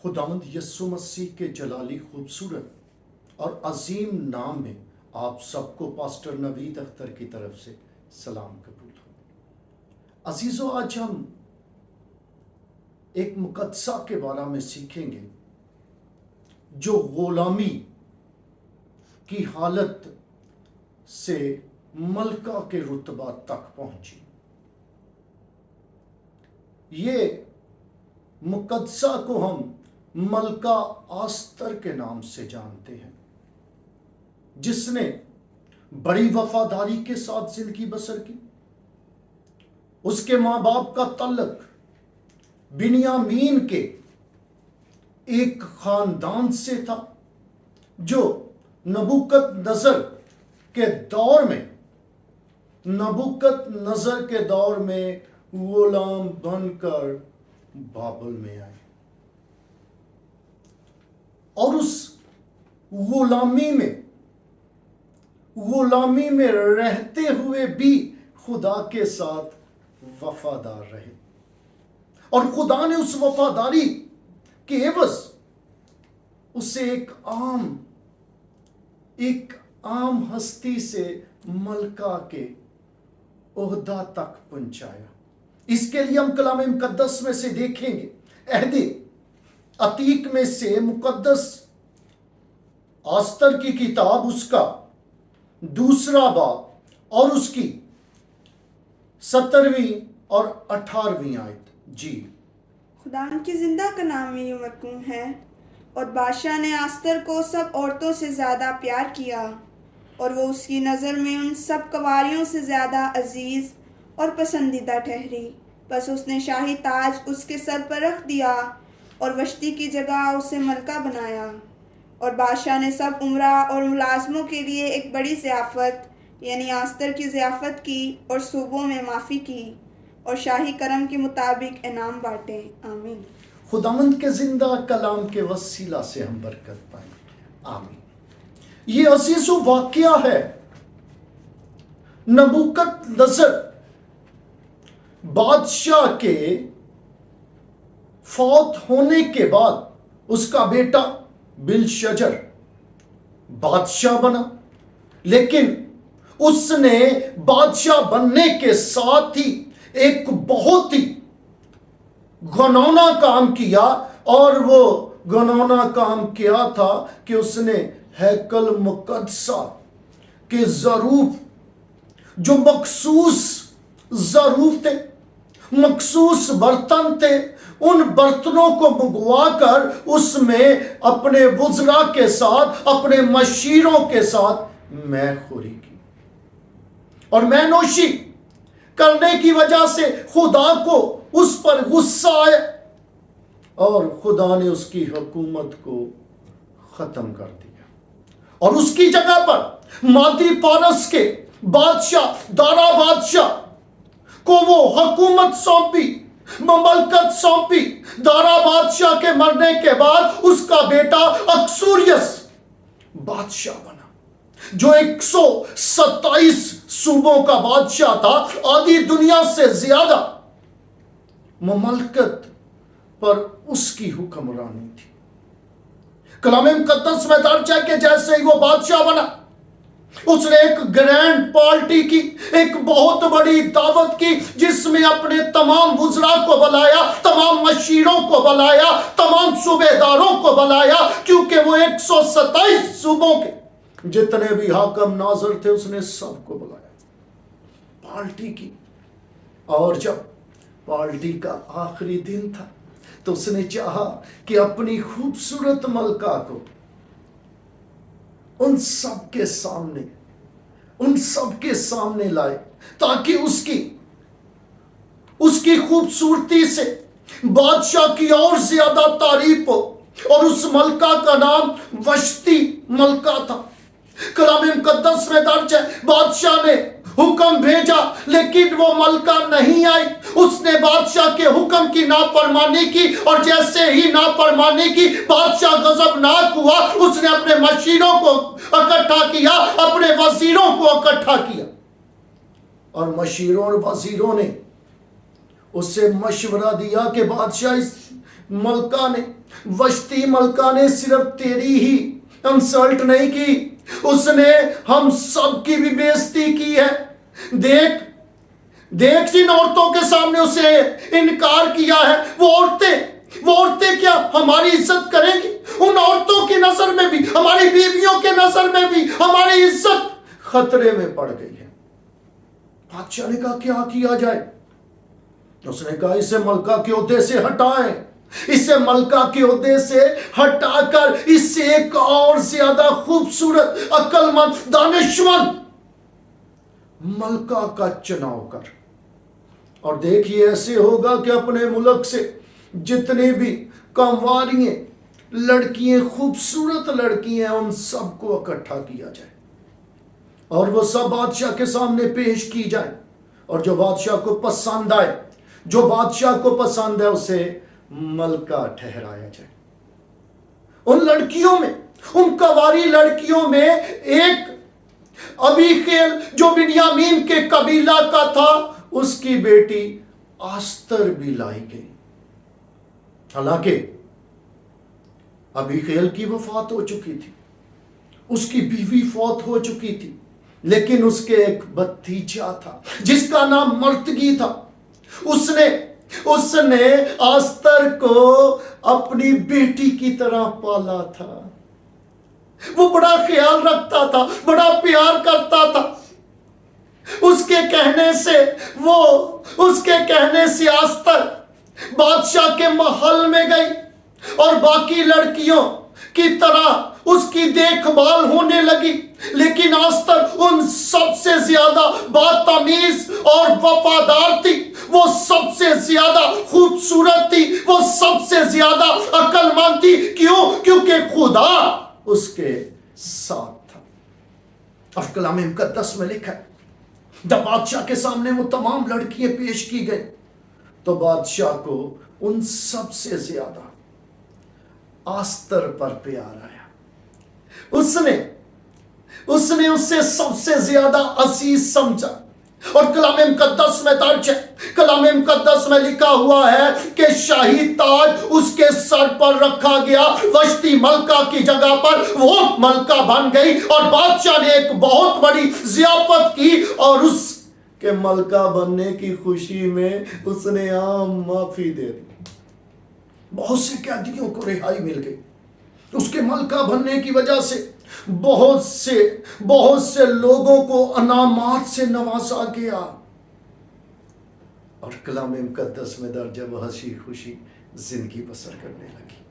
خداوند یسوع مسیح کے جلالی خوبصورت اور عظیم نام میں آپ سب کو پاسٹر نوید اختر کی طرف سے سلام قبول ہو۔ عزیزو، آج ہم ایک مقدسہ کے بارے میں سیکھیں گے جو غلامی کی حالت سے ملکہ کے رتبہ تک پہنچی۔ یہ مقدسہ کو ہم ملکہ آستر کے نام سے جانتے ہیں، جس نے بڑی وفاداری کے ساتھ زندگی بسر کی۔ اس کے ماں باپ کا تعلق بنیامین کے ایک خاندان سے تھا جو نبوکدنضر کے دور میں غلام بن کر بابل میں آئے، اور اس غلامی میں رہتے ہوئے بھی خدا کے ساتھ وفادار رہے، اور خدا نے اس وفاداری کے عوض اسے ایک عام ہستی سے ملکہ کے عہدہ تک پہنچایا۔ اس کے لیے ہم کلام مقدس میں سے دیکھیں گے، عہد عتیق میں سے مقدس آستر کی کتاب، اس کا 2 باب اور اس کی 17ویں اور 18ویں آیت۔ جی، خدا کی زندہ کا نام یوں مرقوم ہے، اور بادشاہ نے آستر کو سب عورتوں سے زیادہ پیار کیا، اور وہ اس کی نظر میں ان سب کنواریوں سے زیادہ عزیز اور پسندیدہ ٹھہری۔ بس اس نے شاہی تاج اس کے سر پر رکھ دیا اور وشتی کی جگہ اسے ملکہ بنایا، اور بادشاہ نے سب عمرا اور ملازموں کے لیے ایک بڑی ضیافت یعنی آستر کی ضیافت کی، اور صوبوں میں معافی کی، اور شاہی کرم کے مطابق انعام بانٹے۔ آمین۔ خداوند کے زندہ کلام کے وسیلہ سے ہم برکت پائیں، آمین۔ یہ عزیز و واقعہ ہے نبوکدنضر بادشاہ کے فوت ہونے کے بعد اس کا بیٹا بلشجر بادشاہ بنا، لیکن اس نے بادشاہ بننے کے ساتھ ہی ایک بہت ہی گھنونا کام کیا، اور وہ گھنونا کام کیا تھا کہ اس نے ہیکل مقدسہ کے ظروف، جو مخصوص ظروف تھے، مخصوص برتن تھے، ان برتنوں کو منگوا کر اس میں اپنے وزراء کے ساتھ، اپنے مشیروں کے ساتھ میں خوری کی، اور میں نوشی کرنے کی وجہ سے خدا کو اس پر غصہ آیا، اور خدا نے اس کی حکومت کو ختم کر دیا، اور اس کی جگہ پر مادی پارس کے بادشاہ دارا بادشاہ کو وہ حکومت سونپی، مملکت سونپی۔ دارا بادشاہ کے مرنے کے بعد اس کا بیٹا اکسوریس بادشاہ بنا، جو 127 صوبوں کا بادشاہ تھا، آدھی دنیا سے زیادہ مملکت پر اس کی حکمرانی تھی۔ کلام مقدس میں درج ہے کہ جیسے ہی وہ بادشاہ بنا، اس نے ایک گرینڈ پارٹی کی، ایک بہت بڑی دعوت کی، جس میں اپنے تمام وزراء کو بلایا، تمام مشیروں کو بلایا، تمام صوبے داروں کو بلایا، کیونکہ وہ 127 صوبوں کے جتنے بھی حاکم ناظر تھے اس نے سب کو بلایا، پارٹی کی۔ اور جب پارٹی کا آخری دن تھا تو اس نے چاہا کہ اپنی خوبصورت ملکہ کو ان سب کے سامنے لائے، تاکہ اس کی خوبصورتی سے بادشاہ کی اور زیادہ تعریف ہو، اور اس ملکہ کا نام وشتی ملکہ تھا۔ کلام مقدس میں درج ہے، بادشاہ نے حکم بھیجا لیکن وہ ملکہ نہیں آئی۔ اس نے بادشاہ کے حکم کی نافرمانی کی، اور جیسے ہی نافرمانی کی بادشاہ غضبناک ہوا، اس نے اپنے مشیروں کو اکٹھا کیا، اپنے وزیروں کو اکٹھا کیا، اور مشیروں اور وزیروں نے اسے مشورہ دیا کہ بادشاہ اس ملکہ نے، وشتی ملکہ نے صرف تیری ہی انسلٹ نہیں کی، اس نے ہم سب کی بھی بے عزتی کی ہے۔ دیکھ جن عورتوں کے سامنے اسے انکار کیا ہے، وہ عورتیں کیا ہماری عزت کریں گی؟ ان عورتوں کی نظر میں بھی، ہماری بیویوں کے نظر میں بھی ہماری عزت خطرے میں پڑ گئی ہے۔ بادشاہ نے کہا کیا کیا جائے؟ اس نے کہا اسے ملکہ کے عہدے سے ہٹائیں، اسے ملکہ کے عہدے سے ہٹا کر اس سے ایک اور زیادہ خوبصورت، عقل مند، دانشمند ملکہ کا چناؤ کر۔ اور دیکھیے ایسے ہوگا کہ اپنے ملک سے جتنے بھی کمواریاں لڑکیاں، خوبصورت لڑکیاں، ان سب کو اکٹھا کیا جائے اور وہ سب بادشاہ کے سامنے پیش کی جائے، اور جو بادشاہ کو پسند آئے، جو بادشاہ کو پسند ہے، اسے ملکہ ٹھہرایا جائے۔ ان لڑکیوں میں، ان کنواری لڑکیوں میں ایک ابیخیل جو بنیامین کے قبیلہ کا تھا، اس کی بیٹی آستر بھی لائی گئی۔ حالانکہ ابیخیل کی وفات ہو چکی تھی، اس کی بیوی فوت ہو چکی تھی، لیکن اس کے ایک بھتیجا تھا جس کا نام مرتگی تھا۔ اس نے آستر کو اپنی بیٹی کی طرح پالا تھا۔ وہ بڑا خیال رکھتا تھا، بڑا پیار کرتا تھا۔ اس کے کہنے سے آستر بادشاہ کے محل میں گئی اور باقی لڑکیوں کی طرح اس کی دیکھ بھال ہونے لگی، لیکن آستر ان سب سے زیادہ بدتمیز اور وفادار تھی۔ وہ سب سے زیادہ خوبصورت تھی، وہ سب سے زیادہ عقل مند تھی۔ کیوں؟ کیونکہ خدا اس کے ساتھ تھا۔ اور کلام مقدس میں لکھا ہے جب بادشاہ کے سامنے وہ تمام لڑکیاں پیش کی گئی تو بادشاہ کو ان سب سے زیادہ آستر پر پیار آیا۔ اس نے اسے سب سے زیادہ عزیز سمجھا۔ اور کلام مقدس میں درج ہے، کلام مقدس میں لکھا ہوا ہے کہ شاہی تاج اس کے سر پر رکھا گیا، وشتی ملکہ کی جگہ پر وہ ملکہ بن گئی، اور بادشاہ نے ایک بہت بڑی ضیافت کی، اور اس کے ملکہ بننے کی خوشی میں اس نے عام معافی دے دی۔ بہت سے قیدیوں کو رہائی مل گئی اس کے ملکہ بننے کی وجہ سے۔ بہت سے لوگوں کو انعامات سے نوازا گیا، اور کلام مقدس میں درج ہے وہ ہنسی خوشی زندگی بسر کرنے لگی۔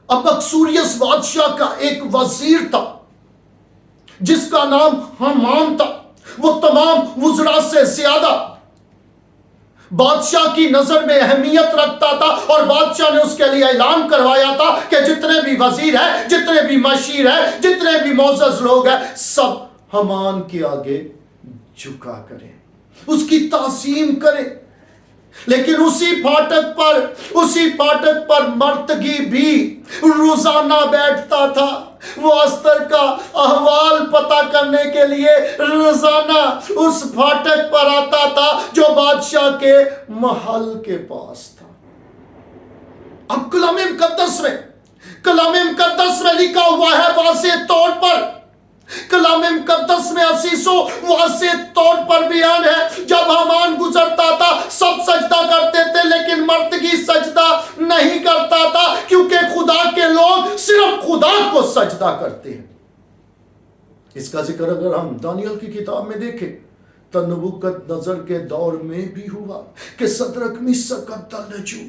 اب اکسوریس بادشاہ کا ایک وزیر تھا جس کا نام حامان تھا۔ وہ تمام وزراء سے زیادہ بادشاہ کی نظر میں اہمیت رکھتا تھا، اور بادشاہ نے اس کے لیے اعلان کروایا تھا کہ جتنے بھی وزیر ہیں، جتنے بھی مشیر ہیں، جتنے بھی معزز لوگ ہیں، سب حامان کے آگے جھکا کریں، اس کی تعظیم کریں۔ لیکن اسی پھاٹک پر مرتگی بھی روزانہ بیٹھتا تھا۔ وہ استر کا احوال پتہ کرنے کے لیے روزانہ اس پھاٹک پر آتا تھا جو بادشاہ کے محل کے پاس تھا۔ اب کلام مقدس میں لکھا ہوا ہے واضح طور پر، کلام مقدس میں عزیزو واضح طور پر بیان ہے، جب حامان گزرتا تھا سب سجدہ کرتے تھے، لیکن مرتگی سجدہ نہیں کرتا تھا، کیونکہ خدا کے لوگ صرف خدا کو سجدہ کرتے ہیں۔ اس کا ذکر اگر ہم دانیال کی کتاب میں دیکھیں تو نبوکت نظر کے دور میں بھی ہوا کہ صدرک میشک ابدالنجو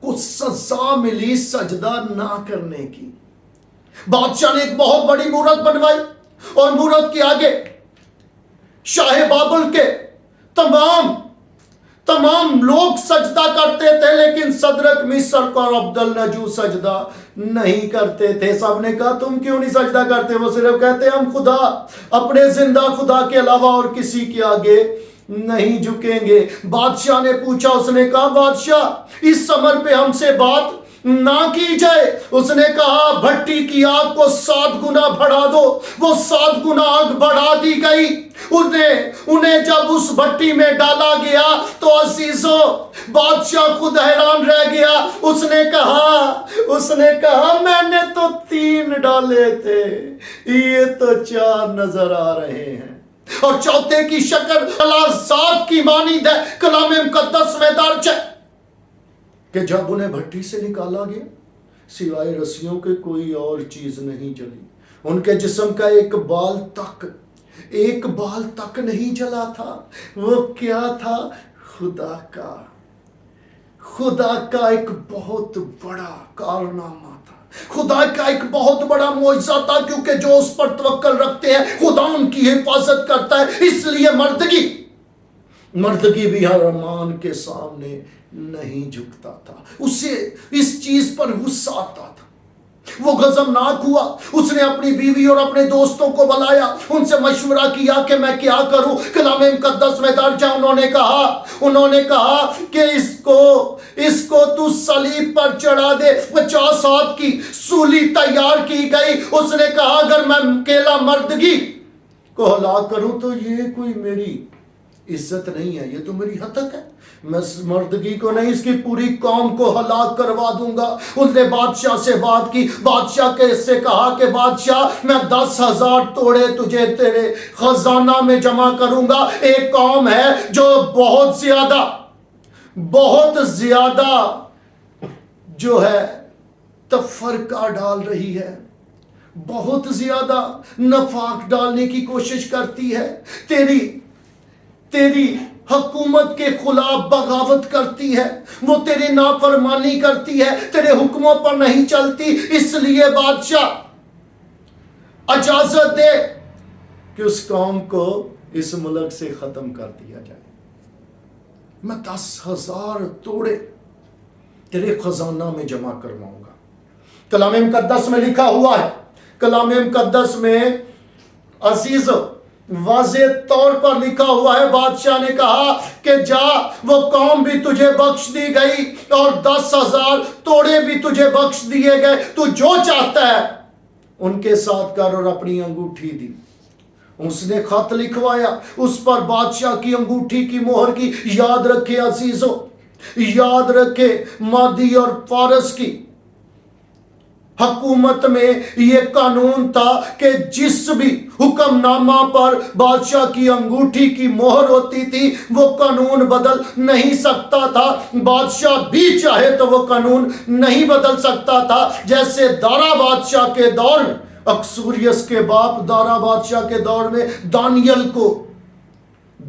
کو سزا ملی سجدہ نہ کرنے کی۔ بادشاہ نے ایک بہت بڑی مورت بنوائی، اور مورت کے آگے شاہ بابل کے تمام لوگ سجدہ کرتے تھے، لیکن صدرک میشک اور عبدالنجو سجدہ نہیں کرتے تھے۔ سب نے کہا تم کیوں نہیں سجدہ کرتے؟ وہ صرف کہتے ہم خدا، اپنے زندہ خدا کے علاوہ اور کسی کے آگے نہیں جھکیں گے۔ بادشاہ نے پوچھا، اس نے کہا بادشاہ اس امر پہ ہم سے بات نہ کی جائے۔ اس نے کہا بھٹی کی آگ کو 7 گنا بڑھا دو، وہ 7 گنا آگ بڑھا دی گئی۔ انہیں جب اس بھٹی میں ڈالا گیا تو عزیزو بادشاہ خود حیران رہ گیا۔ اس نے کہا میں نے تو 3 ڈالے تھے، یہ تو 4 نظر آ رہے ہیں۔ اور چوتھے کی شکل ذات کی مانند ہے۔ کلام مقدس میں درج ہے کہ جب انہیں بھٹی سے نکالا گیا سوائے رسیوں کے کوئی اور چیز نہیں جلی۔ ان کے جسم کا ایک بال تک نہیں جلا تھا۔ وہ کیا تھا؟ خدا کا ایک بہت بڑا کارنامہ تھا، خدا کا ایک بہت بڑا معجزہ تھا، کیونکہ جو اس پر توکل رکھتے ہیں خدا ان کی حفاظت کرتا ہے۔ اس لیے مردگی بھی حرمان کے سامنے نہیں جھکتا تھا۔ اسے اس چیز پر غصہ آتا تھا، وہ غضبناک ہوا۔ اس نے اپنی بیوی اور اپنے دوستوں کو بلایا، ان سے مشورہ کیا کہ میں کیا کروں۔ کلام مقدس میں درج ہے انہوں نے کہا کہ اس کو تو صلیب پر چڑھا دے۔ 50 ہاتھ کی سولی تیار کی گئی۔ اس نے کہا اگر میں اکیلا مردگی کو ہلاک کروں تو یہ کوئی میری عزت نہیں ہے، یہ تو میری ہتک ہے۔ میں مردگی کو نہیں، اس کی پوری قوم کو ہلاک کروا دوں گا۔ اس نے بادشاہ سے بات کی، بادشاہ کے سے کہا کہ بادشاہ میں 10,000 توڑے تجھے تیرے خزانہ میں جمع کروں گا۔ ایک قوم ہے جو بہت زیادہ جو ہے تفرقہ ڈال رہی ہے، بہت زیادہ نفاق ڈالنے کی کوشش کرتی ہے، تیری حکومت کے خلاف بغاوت کرتی ہے، وہ تیری نافرمانی کرتی ہے، تیرے حکموں پر نہیں چلتی۔ اس لیے بادشاہ اجازت دے کہ اس قوم کو اس ملک سے ختم کر دیا جائے۔ میں 10,000 توڑے تیرے خزانہ میں جمع کرواؤں گا۔ کلام مقدس میں لکھا ہوا ہے، کلام مقدس میں عزیز واضح طور پر لکھا ہوا ہے، بادشاہ نے کہا کہ جا، وہ قوم بھی تجھے بخش دی گئی اور 10,000 توڑے بھی تجھے بخش دیے گئے، تو جو چاہتا ہے ان کے ساتھ کر۔ اور اپنی انگوٹھی دی، اس نے خط لکھوایا، اس پر بادشاہ کی انگوٹھی کی مہر کی۔ یاد رکھے عزیزو، یاد رکھے مادی اور فارس کی حکومت میں یہ قانون تھا کہ جس بھی حکم نامہ پر بادشاہ کی انگوٹھی کی مہر ہوتی تھی وہ قانون بدل نہیں سکتا تھا۔ بادشاہ بھی چاہے تو وہ قانون نہیں بدل سکتا تھا۔ جیسے دارا بادشاہ کے دور میں، اکسوریس کے باپ دارا بادشاہ کے دور میں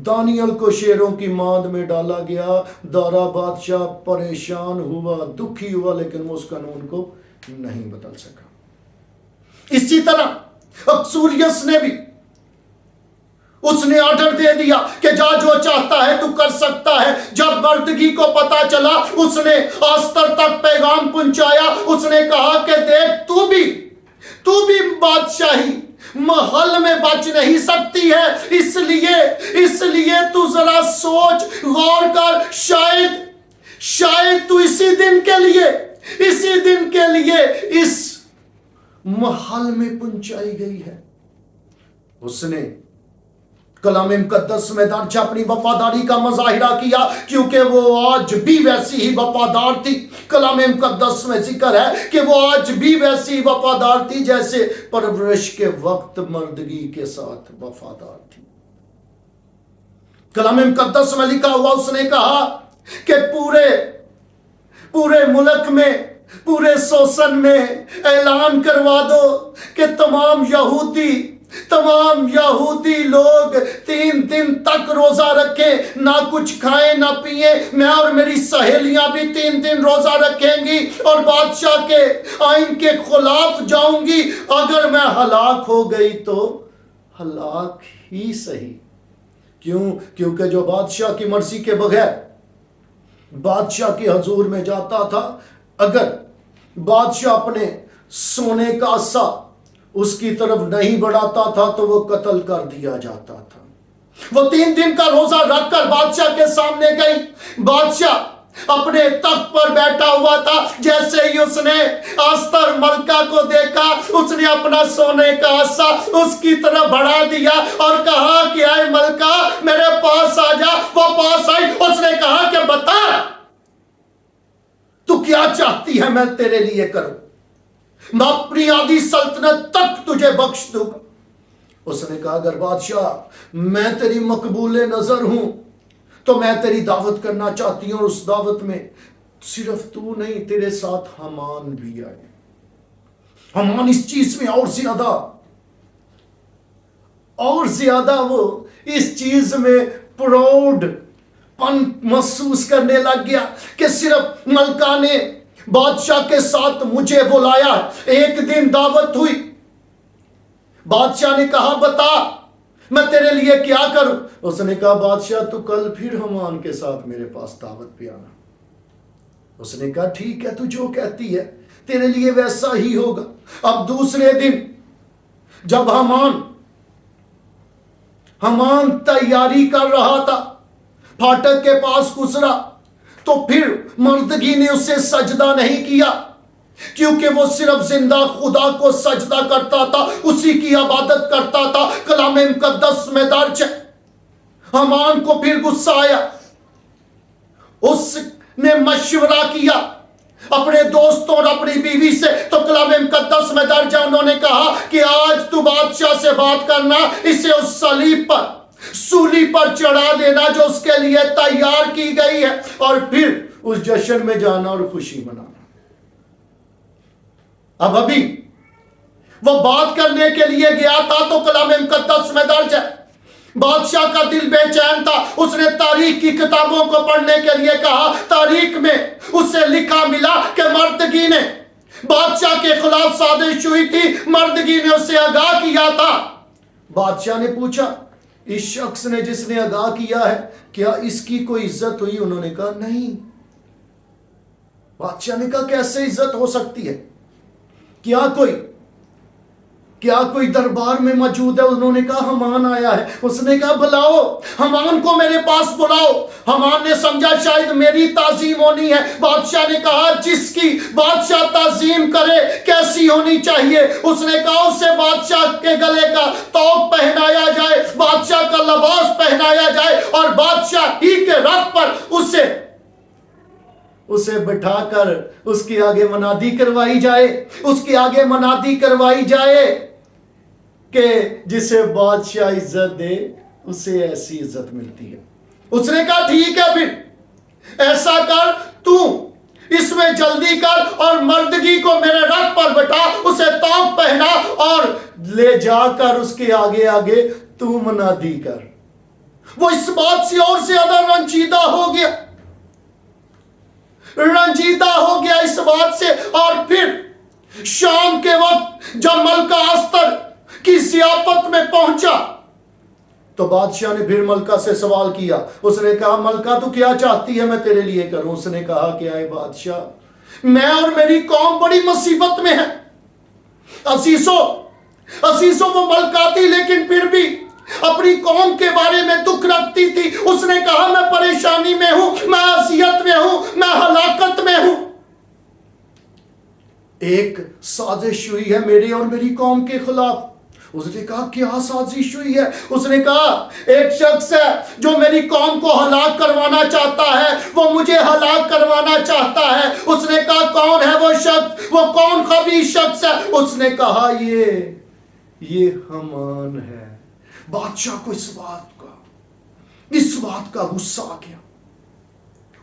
دانیل کو شیروں کی ماند میں ڈالا گیا۔ دارا بادشاہ پریشان ہوا، دکھی ہوا، لیکن وہ اس قانون کو نہیں بدل سکا۔ اسی طرح اکسوریس نے بھی، اس نے آرڈر دے دیا کہ جا، جو چاہتا ہے تو کر سکتا ہے۔ جب مردگی کو پتا چلا، اس نے آستر تک پیغام پہنچایا۔ اس نے کہا کہ دیکھ، تو بھی بادشاہی محل میں بچ نہیں سکتی ہے، اس لیے تو ذرا سوچ، غور کر، شاید تو اسی دن کے لیے اس محل میں پہنچائی گئی ہے۔ اس نے کلام مقدس میں درج اپنی وفاداری کا مظاہرہ کیا، کیونکہ وہ آج بھی ویسی ہی وفادار تھی۔ کلام مقدس میں ذکر ہے کہ وہ آج بھی ویسی وفادار تھی جیسے پرورش کے وقت مردگی کے ساتھ وفادار تھی۔ کلام مقدس میں لکھا ہوا، اس نے کہا کہ پورے ملک میں، پورے سوسن میں اعلان کروا دو کہ تمام یہودی لوگ 3 دن تک روزہ رکھیں، نہ کچھ کھائیں نہ پیئیں۔ میں اور میری سہیلیاں بھی 3 دن روزہ رکھیں گی اور بادشاہ کے آئین کے خلاف جاؤں گی۔ اگر میں ہلاک ہو گئی تو ہلاک ہی صحیح۔ کیونکہ جو بادشاہ کی مرضی کے بغیر بادشاہ کے حضور میں جاتا تھا، اگر بادشاہ اپنے سونے کا عصا اس کی طرف نہیں بڑھاتا تھا تو وہ قتل کر دیا جاتا تھا۔ وہ 3 دن کا روزہ رکھ کر بادشاہ کے سامنے گئی۔ بادشاہ اپنے تخت پر بیٹھا ہوا تھا۔ جیسے ہی اس نے آستر ملکہ کو دیکھا، اس نے اپنا سونے کا عصا اس کی طرف بڑھا دیا اور کہا کہ اے ملکہ میرے پاس آ جا۔ وہ پاس آئی، اس نے کہا کہ بتا تو کیا چاہتی ہے میں تیرے لیے کروں، میں اپنی آدھی سلطنت تک تجھے بخش دوں گا۔ اس نے کہا اگر بادشاہ میں تیری مقبول نظر ہوں تو میں تیری دعوت کرنا چاہتی ہوں، اور اس دعوت میں صرف تو نہیں، تیرے ساتھ حمان بھی آئے۔ حمان اس چیز میں اور زیادہ وہ اس چیز میں پراؤڈ پن محسوس کرنے لگ گیا کہ صرف ملکہ نے بادشاہ کے ساتھ مجھے بلایا۔ ایک دن دعوت ہوئی، بادشاہ نے کہا بتا میں تیرے لیے کیا کروں۔ اس نے کہا بادشاہ تو کل پھر حمان کے ساتھ میرے پاس دعوت پہ آنا۔ اس نے کہا ٹھیک ہے، تو جو کہتی ہے تیرے لیے ویسا ہی ہوگا۔ اب دوسرے دن جب حمان تیاری کر رہا تھا، پھاٹک کے پاس گزرا تو پھر مردگی نے اسے سجدہ نہیں کیا، کیونکہ وہ صرف زندہ خدا کو سجدہ کرتا تھا، اسی کی عبادت کرتا تھا۔ کلام مقدس میں درج ہے۔ حمان کو پھر غصہ آیا، اس نے مشورہ کیا اپنے دوستوں اور اپنی بیوی سے، تو کلام مقدس میں درج ہے انہوں نے کہا کہ آج تو بادشاہ سے بات کرنا، اسے اس صلیب پر سولی پر چڑھا دینا جو اس کے لیے تیار کی گئی ہے، اور پھر اس جشن میں جانا اور خوشی منانا۔ اب ابھی وہ بات کرنے کے لیے گیا تھا تو کلام مقدس میں درج ہے بادشاہ کا دل بے چین تھا۔ اس نے تاریخ کی کتابوں کو پڑھنے کے لیے کہا، تاریخ میں اسے لکھا ملا کہ مردگی نے بادشاہ کے خلاف سازش ہوئی تھی، مردگی نے اسے آگاہ کیا تھا۔ بادشاہ نے پوچھا اس شخص نے جس نے آگاہ کیا ہے کیا اس کی کوئی عزت ہوئی؟ انہوں نے کہا نہیں۔ بادشاہ نے کہا کیسے عزت ہو سکتی ہے؟ کیا کوئی دربار میں موجود ہے؟ انہوں نے کہا حمان آیا ہے۔ اس نے کہا بلاؤ حمان کو میرے پاس بلاؤ۔ حمان نے سمجھا شاید میری تعظیم ہونی ہے۔ بادشاہ نے کہا جس کی بادشاہ تعظیم کرے کیسی ہونی چاہیے؟ اس نے کہا اسے بادشاہ کے گلے کا طوق پہنایا جائے، بادشاہ کا لباس پہنایا جائے، اور بادشاہ ہی کے رتھ پر اسے بٹھا کر اس کے آگے منادی کروائی جائے، اس کے آگے منادی کروائی جائے کہ جسے بادشاہ عزت دے اسے ایسی عزت ملتی ہے۔ اس نے کہا ٹھیک ہے پھر ایسا کر، تو اس میں جلدی کر اور مردگی کو میرے رتھ پر بٹھا، اسے طوق پہنا اور لے جا کر اس کے آگے آگے تو منادی کر۔ وہ اس بات سے اور زیادہ رنجیدہ ہو گیا اس بات سے، اور پھر شام کے وقت جب ملکہ آستر کی ضیافت میں پہنچا تو بادشاہ نے پھر ملکہ سے سوال کیا۔ اس نے کہا ملکہ تو کیا چاہتی ہے میں تیرے لیے کروں؟ اس نے کہا کہ اے بادشاہ میں اور میری قوم بڑی مصیبت میں ہے۔ عزیزوں وہ ملکہ تھی لیکن پھر بھی اپنی قوم کے بارے میں دکھ رکھتی تھی۔ اس نے کہا میں پریشانی میں ہوں، میں اذیت میں ہوں، میں ہلاکت میں ہوں۔ ایک سازش ہوئی ہے میرے اور میری قوم کے خلاف۔ اس نے کہا کیا سازش ہوئی ہے؟ اس نے کہا ایک شخص ہے جو میری قوم کو ہلاک کروانا چاہتا ہے، وہ مجھے ہلاک کروانا چاہتا ہے۔ اس نے کہا کون ہے وہ شخص؟ وہ کون خبیث شخص ہے؟ اس نے کہا یہ حمان ہے۔ بادشاہ کو اس بات کا غصہ آ گیا۔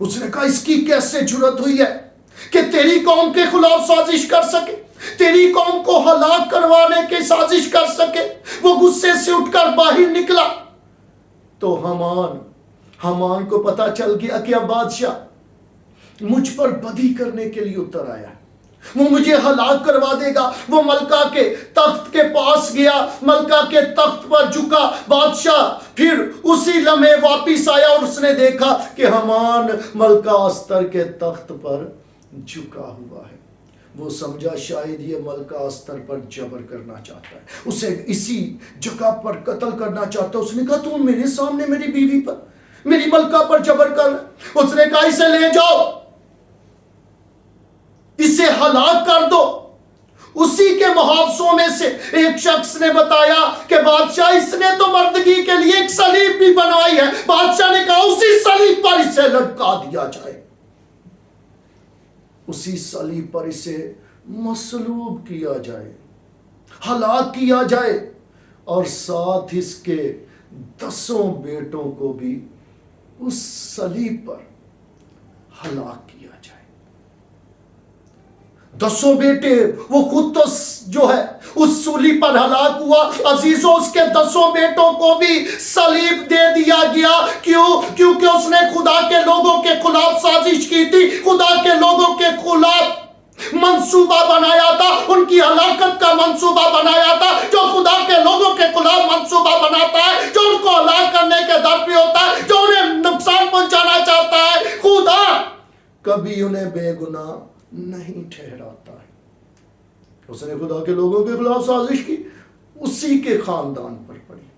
اس نے کہا اس کی کیسے جرت ہوئی ہے کہ تیری قوم کے خلاف سازش کر سکے، تیری قوم کو ہلاک کروانے کی سازش کر سکے؟ وہ غصے سے اٹھ کر باہر نکلا تو حمان کو پتا چل گیا کہ اب بادشاہ مجھ پر بدی کرنے کے لیے اتر آیا ہے، وہ مجھے ہلاک کروا دے گا۔ وہ ملکہ کے تخت کے پاس گیا، ملکہ کے تخت پر جھکا۔ بادشاہ پھر اسی لمحے واپس آیا اور اس نے دیکھا کہ حمان ملکہ استر کے تخت پر جھکا ہوا ہے۔ وہ سمجھا شاید یہ ملکہ استر پر جبر کرنا چاہتا ہے، اسے اسی جگہ پر قتل کرنا چاہتا ہے۔ اس نے کہا تو میرے سامنے میری بیوی پر میری ملکہ پر جبر کر رہا ہے۔ اس نے کہا اسے لے جاؤ، اسے ہلاک کر دو۔ اسی کے محافظوں میں سے ایک شخص نے بتایا کہ بادشاہ اس نے تو مردگی کے لیے ایک صلیب بھی بنوائی ہے۔ بادشاہ نے کہا اسی صلیب پر اسے لٹکا دیا جائے، اسی صلیب پر اسے مصلوب کیا جائے، ہلاک کیا جائے، اور ساتھ اس کے 10 بیٹوں کو بھی اس صلیب پر ہلاک کیا جائے۔ 10 بیٹے، وہ خود تو جو ہے اس سولی پر ہلاک ہوا، عزیزوں اس کے 10 بیٹوں کو بھی صلیب دے دیا گیا۔ کیوں؟ کیونکہ اس نے خدا کے لوگوں کے خلاف سازش کی تھی، خدا کے لوگوں کے خلاف منصوبہ بنایا تھا، ان کی ہلاکت کا منصوبہ بنایا تھا۔ جو خدا کے لوگوں کے خلاف منصوبہ بناتا ہے، جو ان کو ہلاک کرنے کے در پہ ہوتا ہے، جو انہیں نقصان پہنچانا چاہتا ہے، خدا کبھی انہیں بے گناہ نہیں ٹھہراتا ہے۔ اس نے خدا کے لوگوں کے خلاف سازش کی، اسی کے خاندان پر پڑی،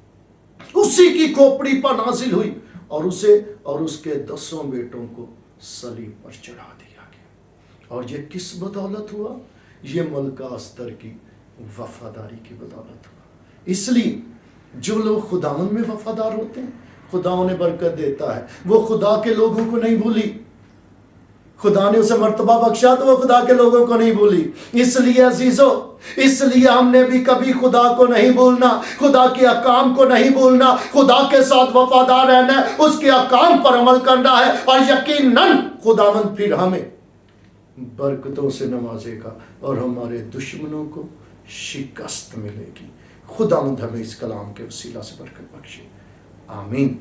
اسی کی کھوپڑی پر نازل ہوئی، اور اسے اور اس کے 10 بیٹوں کو صلیب پر چڑھا دیا گیا۔ اور یہ کس بدولت ہوا؟ یہ ملکہ استر کی وفاداری کی بدولت ہوا۔ اس لیے جو لوگ خداوند میں وفادار ہوتے ہیں، خدا انہیں برکت دیتا ہے۔ وہ خدا کے لوگوں کو نہیں بھولی، خدا نے اسے مرتبہ بخشا تو وہ خدا کے لوگوں کو نہیں بھولی۔ اس لیے عزیزو، اس لیے ہم نے بھی کبھی خدا کو نہیں بھولنا، خدا کے احکام کو نہیں بھولنا، خدا کے ساتھ وفادار رہنا ہے، اس کے احکام پر عمل کرنا ہے، اور یقیناً خداوند پھر ہمیں برکتوں سے نوازے گا اور ہمارے دشمنوں کو شکست ملے گی۔ خداوند ہمیں اس کلام کے وسیلہ سے برکت بخشے، آمین۔